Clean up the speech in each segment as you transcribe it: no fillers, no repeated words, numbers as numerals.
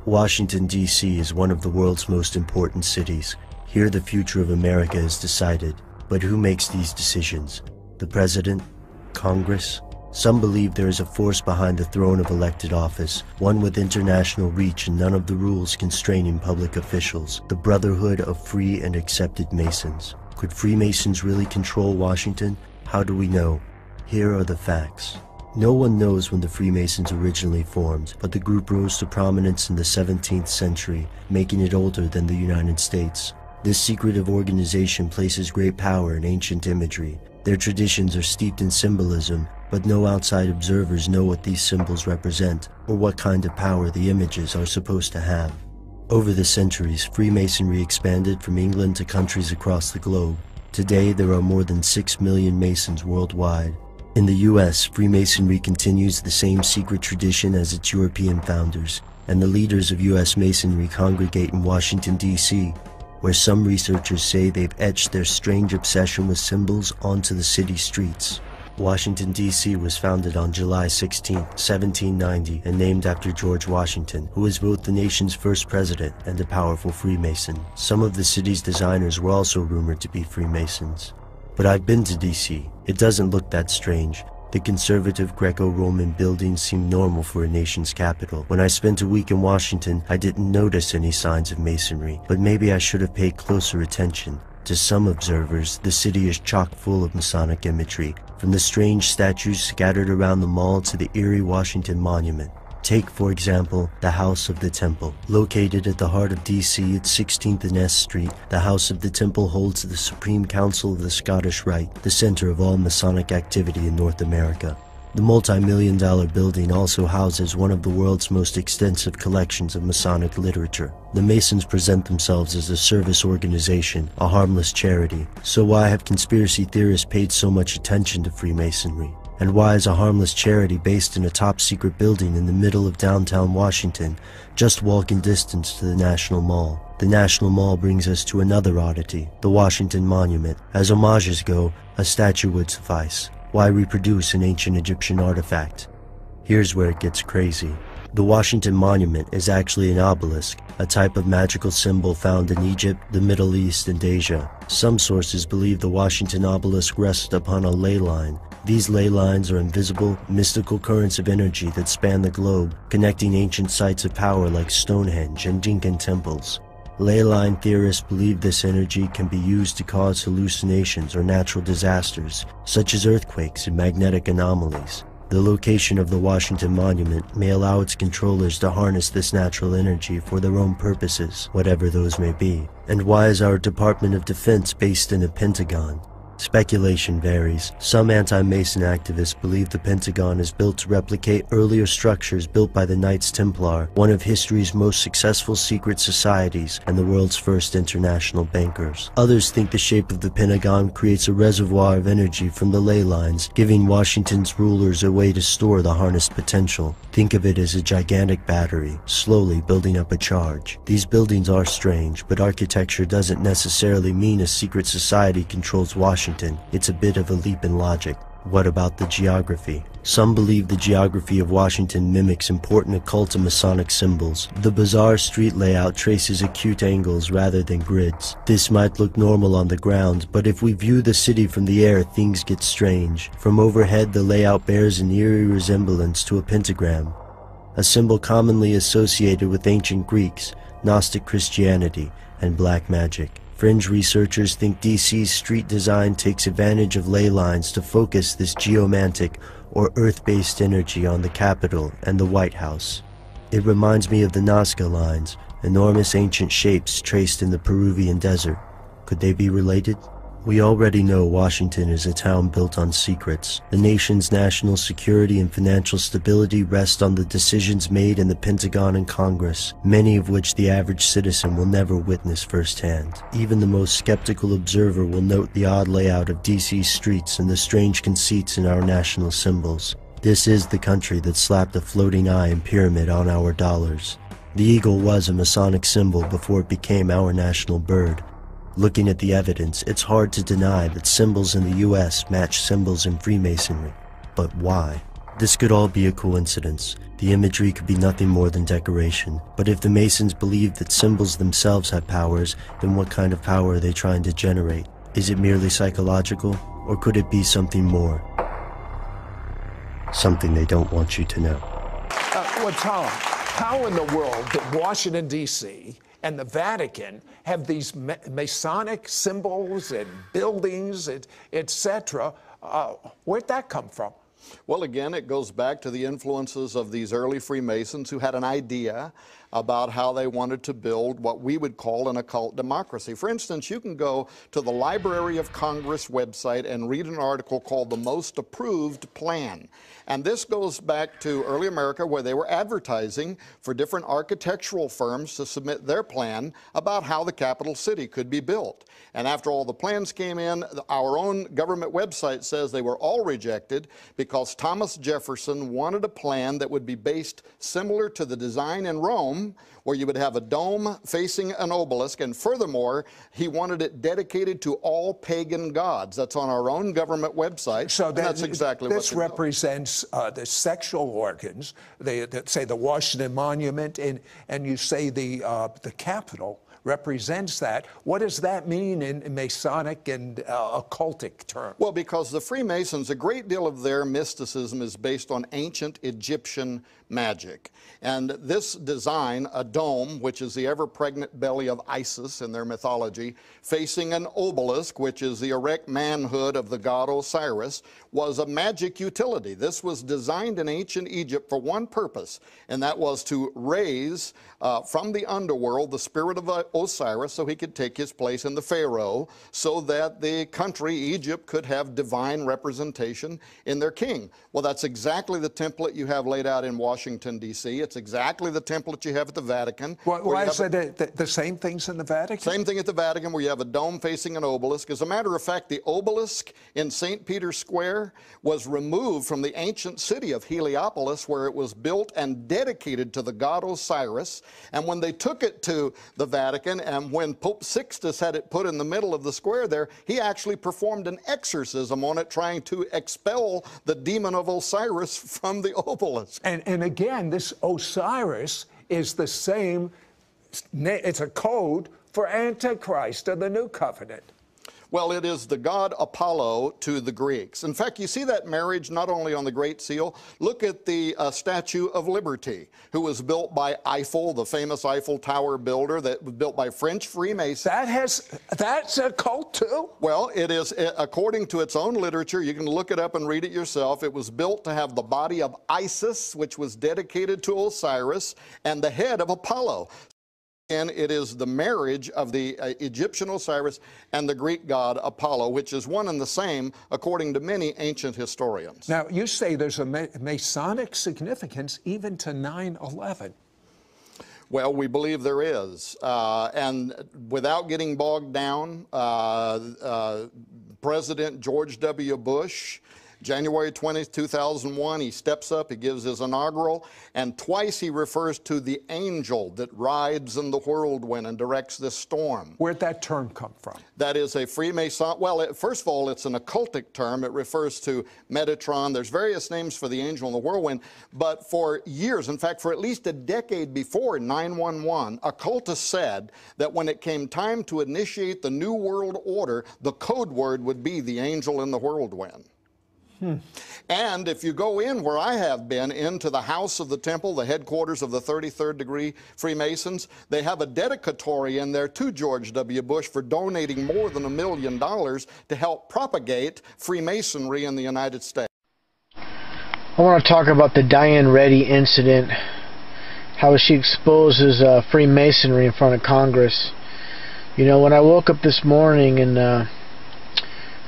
Washington, D.C. is one of the world's most important cities. Here the future of America is decided. But who makes these decisions? The President? Congress? Some believe there is a force behind the throne of elected office, one with international reach and none of the rules constraining public officials, the Brotherhood of Free and Accepted Masons. Could Freemasons really control Washington? How do we know? Here are the facts. No one knows when the Freemasons originally formed, but the group rose to prominence in the 17th century, making it older than the United States. This secretive organization places great power in ancient imagery. Their traditions are steeped in symbolism, but no outside observers know what these symbols represent, or what kind of power the images are supposed to have. Over the centuries, Freemasonry expanded from England to countries across the globe. Today, there are more than 6 million Masons worldwide. In the US, Freemasonry continues the same secret tradition as its European founders, and the leaders of US Masonry congregate in Washington, D.C., where some researchers say they've etched their strange obsession with symbols onto the city streets. Washington, D.C. was founded on July 16, 1790, and named after George Washington, who was both the nation's first president and a powerful Freemason. Some of the city's designers were also rumored to be Freemasons. But I've been to D.C. It doesn't look that strange. The conservative Greco-Roman buildings seem normal for a nation's capital. When I spent a week in Washington, I didn't notice any signs of masonry, but maybe I should have paid closer attention. To some observers, the city is chock full of Masonic imagery, from the strange statues scattered around the mall to the eerie Washington Monument. Take, for example, the House of the Temple. Located at the heart of D.C. at 16th and S Street, the House of the Temple holds the Supreme Council of the Scottish Rite, the center of all Masonic activity in North America. The multi-million-dollar building also houses one of the world's most extensive collections of Masonic literature. The Masons present themselves as a service organization, a harmless charity. So why have conspiracy theorists paid so much attention to Freemasonry? And why is a harmless charity based in a top-secret building in the middle of downtown Washington, just walking distance to the National Mall? The National Mall brings us to another oddity, the Washington Monument. As homages go, a statue would suffice. Why reproduce an ancient Egyptian artifact? Here's where it gets crazy. The Washington Monument is actually an obelisk, a type of magical symbol found in Egypt, the Middle East, and Asia. Some sources believe the Washington obelisk rests upon a ley line. These ley lines are invisible, mystical currents of energy that span the globe, connecting ancient sites of power like Stonehenge and Incan temples. Ley line theorists believe this energy can be used to cause hallucinations or natural disasters, such as earthquakes and magnetic anomalies. The location of the Washington Monument may allow its controllers to harness this natural energy for their own purposes, whatever those may be. And why is our Department of Defense based in a Pentagon? Speculation varies. Some anti-Mason activists believe the Pentagon is built to replicate earlier structures built by the Knights Templar, one of history's most successful secret societies and the world's first international bankers. Others think the shape of the Pentagon creates a reservoir of energy from the ley lines, giving Washington's rulers a way to store the harnessed potential. Think of it as a gigantic battery, slowly building up a charge. These buildings are strange, but architecture doesn't necessarily mean a secret society controls Washington. It's a bit of a leap in logic. What about the geography? Some believe the geography of Washington mimics important occult and Masonic symbols. The bizarre street layout traces acute angles rather than grids. This might look normal on the ground, but if we view the city from the air, things get strange. From overhead, the layout bears an eerie resemblance to a pentagram, a symbol commonly associated with ancient Greeks, Gnostic Christianity, and black magic. Fringe researchers think DC's street design takes advantage of ley lines to focus this geomantic or earth-based energy on the Capitol and the White House. It reminds me of the Nazca lines, enormous ancient shapes traced in the Peruvian desert. Could they be related? We already know Washington is a town built on secrets. The nation's national security and financial stability rest on the decisions made in the Pentagon and Congress, many of which the average citizen will never witness firsthand. Even the most skeptical observer will note the odd layout of DC's streets and the strange conceits in our national symbols. This is the country that slapped a floating eye and pyramid on our dollars. The eagle was a Masonic symbol before it became our national bird. Looking at the evidence, it's hard to deny that symbols in the US match symbols in Freemasonry. But why? This could all be a coincidence. The imagery could be nothing more than decoration. But if the Masons believe that symbols themselves have powers, then what kind of power are they trying to generate? Is it merely psychological, or could it be something more? Something they don't want you to know. Well, Tom, how in the world did Washington, D.C. and the Vatican have these Masonic symbols and buildings, etc.? Where'd that come from? Well, again, it goes back to the influences of these early Freemasons who had an idea about how they wanted to build what we would call an occult democracy. For instance, you can go to the Library of Congress website and read an article called The Most Approved Plan. And this goes back to early America, where they were advertising for different architectural firms to submit their plan about how the capital city could be built. And after all the plans came in, our own government website says they were all rejected because Thomas Jefferson wanted a plan that would be based similar to the design in Rome, where you would have a dome facing an obelisk, and furthermore, he wanted it dedicated to all pagan gods. That's on our own government website. So that's exactly what this represents the sexual organs. They say the Washington Monument, and you say the Capitol represents that. What does that mean in Masonic and occultic terms? Well, because the Freemasons, a great deal of their mysticism is based on ancient Egyptian magic. And this design, a dome, which is the ever-pregnant belly of Isis in their mythology, facing an obelisk, which is the erect manhood of the god Osiris, was a magic utility. This was designed in ancient Egypt for one purpose, and that was to raise from the underworld the spirit of Osiris so he could take his place in the Pharaoh, so that the country, Egypt, could have divine representation in their king. Well, that's exactly the template you have laid out in Washington, D.C. It's exactly the template you have at the Vatican. Why is it the same things in the Vatican? Same thing at the Vatican, where you have a dome facing an obelisk. As a matter of fact, the obelisk in St. Peter's Square was removed from the ancient city of Heliopolis, where it was built and dedicated to the god Osiris. And when they took it to the Vatican, and when Pope Sixtus had it put in the middle of the square there, he actually performed an exorcism on it, trying to expel the demon of Osiris from the obelisk. And again, this Osiris is the same, it's a code for Antichrist of the New Covenant. Well, it is the god Apollo to the Greeks. In fact, you see that marriage not only on the Great Seal. Look at the Statue of Liberty, who was built by Eiffel, the famous Eiffel Tower builder, that was built by French Freemasons. That's a cult too? Well, it is, according to its own literature, you can look it up and read it yourself. It was built to have the body of Isis, which was dedicated to Osiris, and the head of Apollo. And it is the marriage of the Egyptian Osiris and the Greek god Apollo, which is one and the same, according to many ancient historians. Now, you say there's a Masonic significance even to 9/11. Well, we believe there is. And without getting bogged down, President George W. Bush, January 20th, 2001, he steps up, he gives his inaugural, and twice he refers to the angel that rides in the whirlwind and directs this storm. Where'd that term come from? That is a Freemason, well, first of all, it's an occultic term. It refers to Metatron. There's various names for the angel in the whirlwind, but for years, in fact, for at least a decade before 9/11, occultists said that when it came time to initiate the New World Order, the code word would be the angel in the whirlwind. And if you go in, where I have been, into the house of the temple, the headquarters of the 33rd degree Freemasons, they have a dedicatory in there to George W. Bush for donating more than $1 million to help propagate Freemasonry in the United States. I want to talk about the Diane Reddy incident, how she exposes Freemasonry in front of Congress. You know, when I woke up this morning and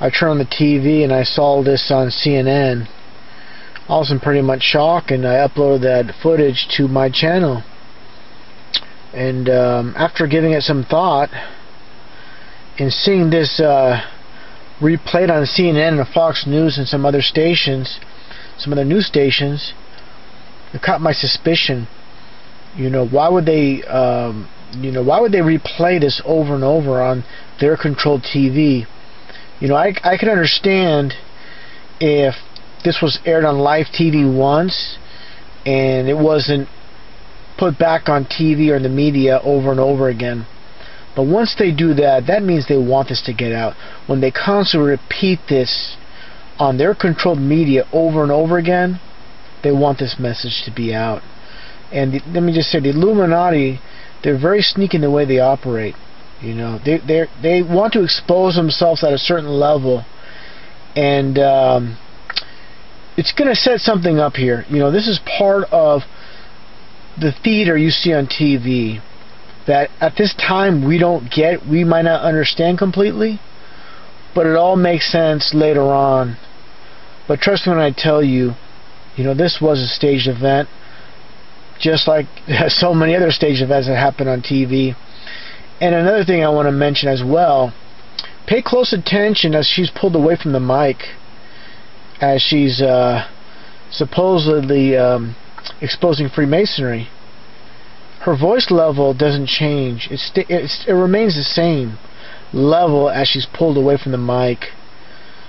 I turned on the TV and I saw this on CNN, I was in pretty much shock, and I uploaded that footage to my channel. And after giving it some thought and seeing this replayed on CNN and Fox News and some other stations, some other news stations, it caught my suspicion. You know, why would they replay this over and over on their controlled TV? You know, I can understand if this was aired on live TV once, and it wasn't put back on TV or in the media over and over again. But once they do that, that means they want this to get out. When they constantly repeat this on their controlled media over and over again, they want this message to be out. And let me just say, the Illuminati, they're very sneaky in the way they operate. You know, they want to expose themselves at a certain level, and it's going to set something up here. You know, this is part of the theater you see on TV that at this time we don't get, we might not understand completely, but it all makes sense later on. But trust me when I tell you, you know, this was a staged event, just like so many other staged events that happen on TV. And another thing I want to mention as well, pay close attention as she's pulled away from the mic, as she's supposedly exposing Freemasonry. Her voice level doesn't change. It remains the same level as she's pulled away from the mic.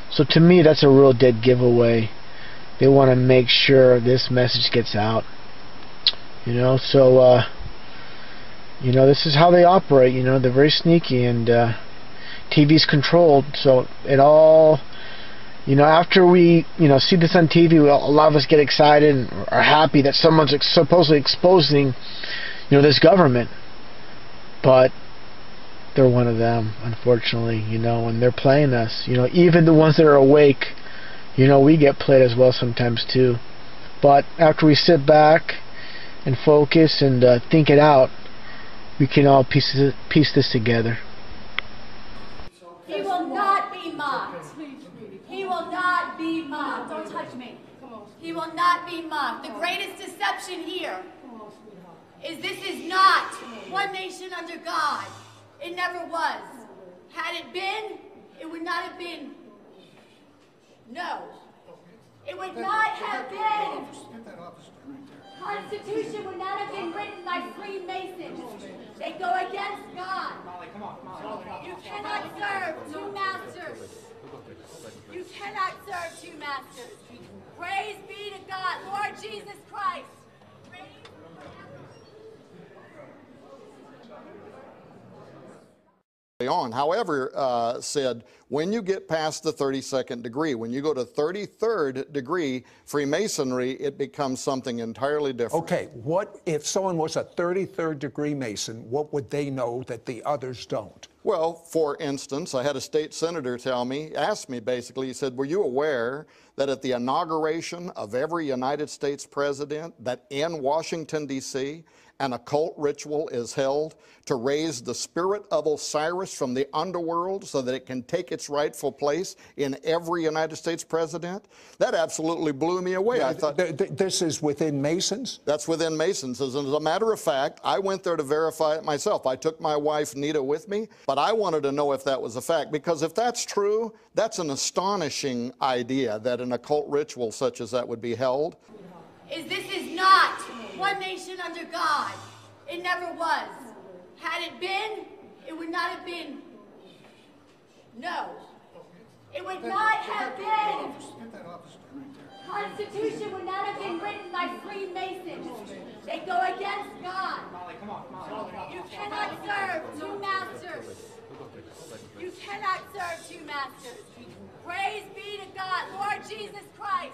So to me, that's a real dead giveaway. They want to make sure this message gets out. You know, so you know, this is how they operate. You know, they're very sneaky, and TV's controlled. So it all, you know, after we, you know, see this on TV, a lot of us get excited and are happy that someone's supposedly exposing, you know, this government. But they're one of them, unfortunately, you know, and they're playing us. You know, even the ones that are awake, you know, we get played as well sometimes too. But after we sit back and focus and think it out, we can all piece this together. He will not be mocked. He will not be mocked. Don't touch me. He will not be mocked. The greatest deception here is this is not one nation under God. It never was. Had it been, it would not have been. No. It would not have been. Constitution would not have been written by Freemasons. They go against God. You cannot serve two masters. You cannot serve two masters. Praise be to God, Lord Jesus Christ. On. However, said, when you get past the 32nd degree, when you go to 33rd degree Freemasonry, it becomes something entirely different. Okay, what if someone was a 33rd degree Mason, what would they know that the others don't? Well, for instance, I had a state senator ask me basically, he said, were you aware that at the inauguration of every United States president, that in Washington, D.C., an occult ritual is held to raise the spirit of Osiris from the underworld so that it can take its rightful place in every United States president? That absolutely blew me away. I thought, this is within Masons? That's within Masons. As a matter of fact, I went there to verify it myself. I took my wife, Nita, with me, but I wanted to know if that was a fact, because if that's true, that's an astonishing idea that an occult ritual such as that would be held. This is not one nation under God. It never was. Had it been, it would not have been. No. It would not have been. Constitution would not have been written by Freemasons. They go against God. You cannot serve two masters. You cannot serve two masters. Praise be to God, Lord Jesus Christ.